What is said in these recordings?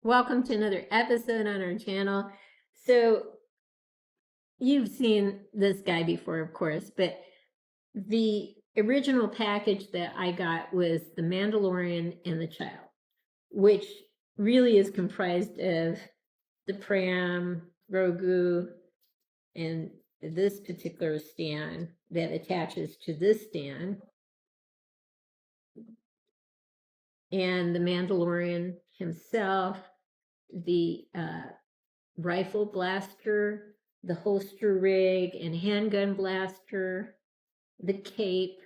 Welcome to another episode on our channel. So you've seen this guy before, of course, but the original package that I got was the Mandalorian and the Child, which really is comprised of the pram, Grogu, and this particular stand that attaches to this stand, and the Mandalorian himself, the rifle blaster, the holster rig and handgun blaster, the cape.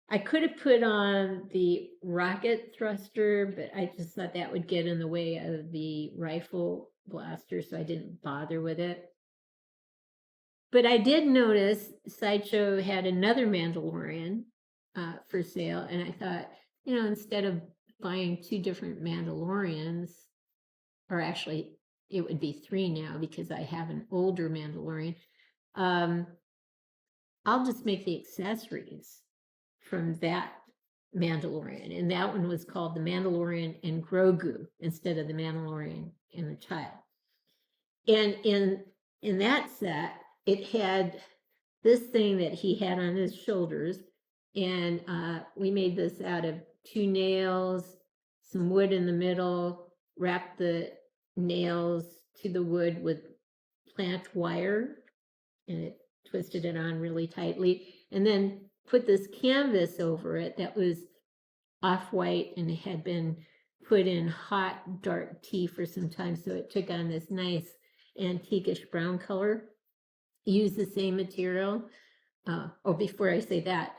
I could have put on the rocket thruster, but I just thought that would get in the way of the rifle blaster, so I didn't bother with it. But I did notice Sideshow had another Mandalorian for sale, and I thought, instead of buying two different Mandalorians, or actually it would be three now because I have an older Mandalorian, I'll just make the accessories from that Mandalorian. And that one was called the Mandalorian and Grogu instead of the Mandalorian and the Child. And in that set, it had this thing that he had on his shoulders. And we made this out of 2 nails, some wood in the middle, wrapped the nails to the wood with plant wire, and it twisted it on really tightly, and then put this canvas over it that was off-white and it had been put in hot dark tea for some time, so it took on this nice antiquish brown color. Use the same material. Before I say that,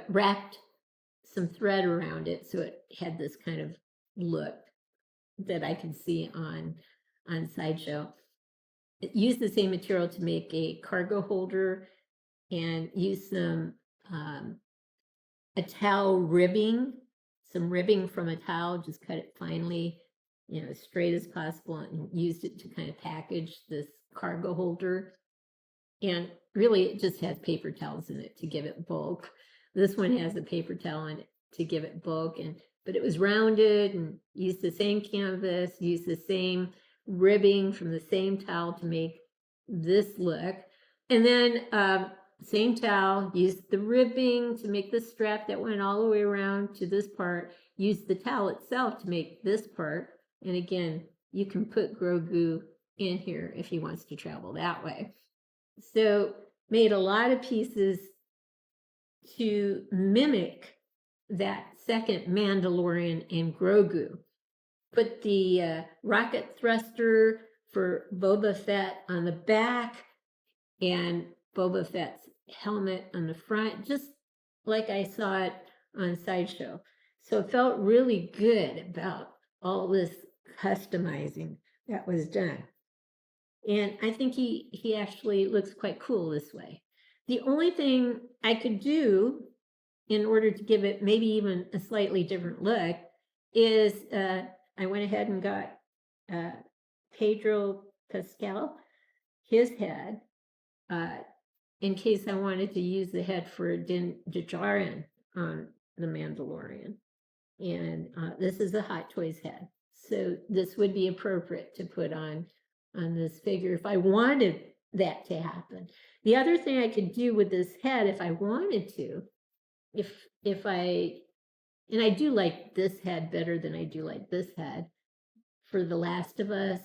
wrapped some thread around it so it had this kind of look that I could see on Sideshow. Use the same material to make a cargo holder, and use some a towel ribbing, some ribbing from a towel, just cut it finely, as straight as possible, and used it to kind of package this cargo holder. And really it just has paper towels in it to give it bulk. This one has a paper towel in it to give it bulk, but it was rounded and used the same canvas, used the same ribbing from the same towel to make this look. And then same towel, used the ribbing to make the strap that went all the way around to this part, used the towel itself to make this part. And again, you can put Grogu in here if he wants to travel that way. So made a lot of pieces to mimic that second Mandalorian and Grogu. Put the rocket thruster for Boba Fett on the back and Boba Fett's helmet on the front, just like I saw it on Sideshow. So it felt really good about all this customizing that was done. And I think he actually looks quite cool this way. The only thing I could do in order to give it maybe even a slightly different look is I went ahead and got Pedro Pascal, his head, in case I wanted to use the head for Din Djarin on the Mandalorian. And this is a Hot Toys head. So this would be appropriate to put on this figure if I wanted that to happen. The other thing I could do with this head, if I wanted to, and I do like this head better than I do like this head. For The Last of Us,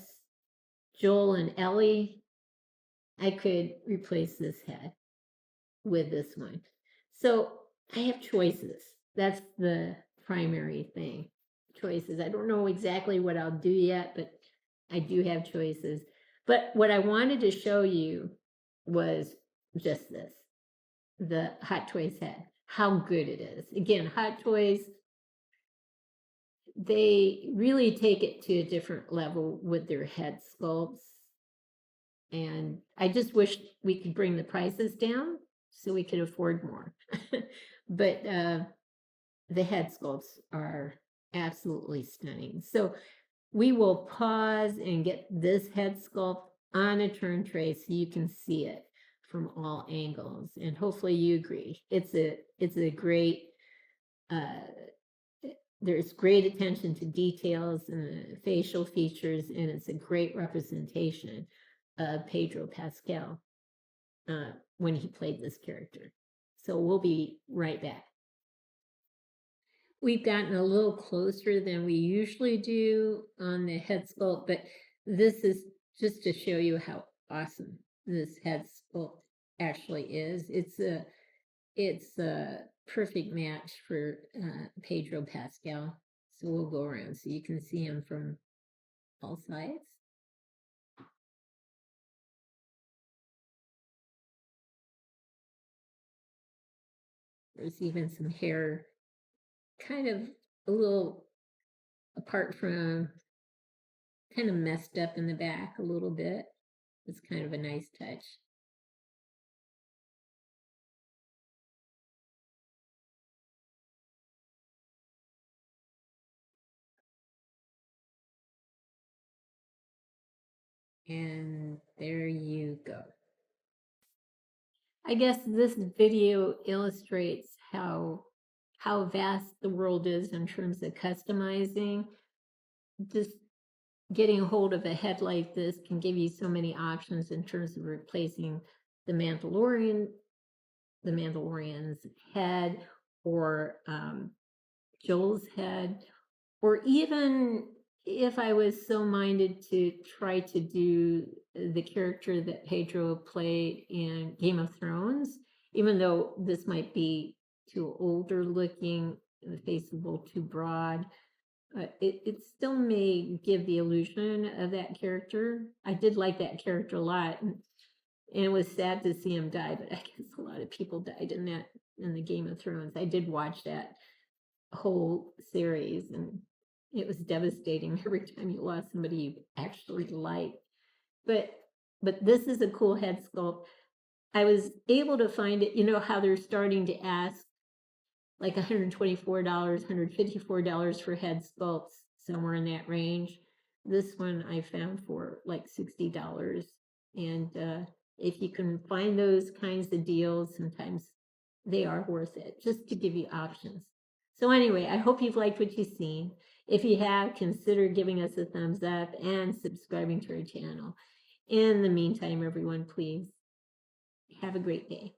Joel and Ellie, I could replace this head with this one. So I have choices. That's the primary thing. Choices. I don't know exactly what I'll do yet, but I do have choices. But what I wanted to show you was just this, the Hot Toys head, how good it is. Again, Hot Toys, they really take it to a different level with their head sculpts. And I just wish we could bring the prices down so we could afford more. But the head sculpts are absolutely stunning. So we will pause and get this head sculpt on a turn tray so you can see it from all angles, and hopefully you agree. It's a great there's great attention to details and the facial features, and it's a great representation of Pedro Pascal when he played this character. So we'll be right back. We've gotten a little closer than we usually do on the head sculpt, but this is just to show you how awesome this head sculpt actually is. It's a perfect match for Pedro Pascal. So we'll go around so you can see him from all sides. There's even some hair kind of a little apart from, kind of messed up in the back a little bit. It's kind of a nice touch. And there you go. I guess this video illustrates how vast the world is in terms of customizing. Just getting a hold of a head like this can give you so many options in terms of replacing the Mandalorian's head, or Joel's head, or even if I was so minded to try to do the character that Pedro played in Game of Thrones, even though this might be too older looking, the face a little too broad, it still may give the illusion of that character. I did like that character a lot, and it was sad to see him die, but I guess a lot of people died in the Game of Thrones. I did watch that whole series, and it was devastating every time you lost somebody you actually liked. But this is a cool head sculpt. I was able to find it, you know how they're starting to ask like $124, $154 for head sculpts, somewhere in that range. This one I found for like $60. And if you can find those kinds of deals, sometimes they are worth it, just to give you options. So anyway, I hope you've liked what you've seen. If you have, consider giving us a thumbs up and subscribing to our channel. In the meantime, everyone, please have a great day.